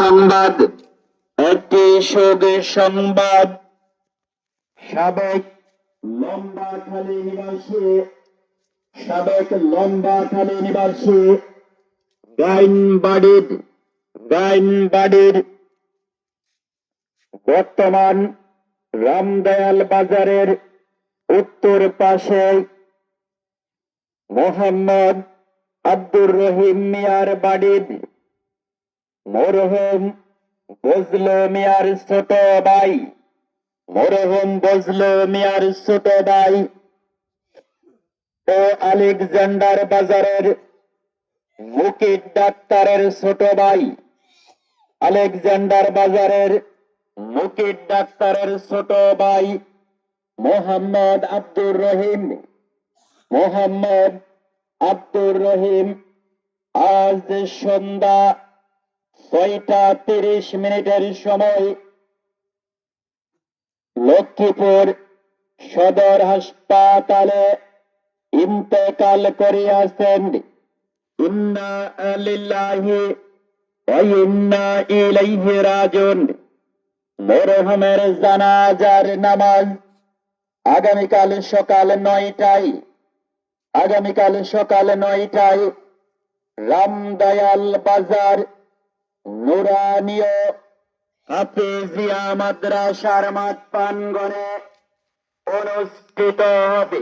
সংবাদ, একটি শোকের সংবাদ। সাবেক লম্বাখালী নিবাসী গাইনবাড়ির বর্তমান রামদয়াল বাজারের উত্তর পাশে মোহাম্মদ আব্দুর রহিম মিয়ার বাড়ির মরহুম বজলু মিয়ার ছোট ভাই ও আলেকজান্ডার বাজারের মুকিট ডাক্তারের ছোট ভাই মোহাম্মদ আব্দুর রহিম আজ সন্ধ্যা 6:30 সময় লক্ষ্মীপুর সদর হাসপাতালে ইন্তেকাল করিয়াছেন। ইন্না লিল্লাহি ওয়া ইন্না ইলাইহি রাজিউন। মরহুমের জানাজার নামাজ আগামীকাল সকাল 9টায় রামদয়াল বাজার নুরানীয় হাফেজিয়া মাদ্রাসার মাঠ প্রাঙ্গণে অনুষ্ঠিত হবে।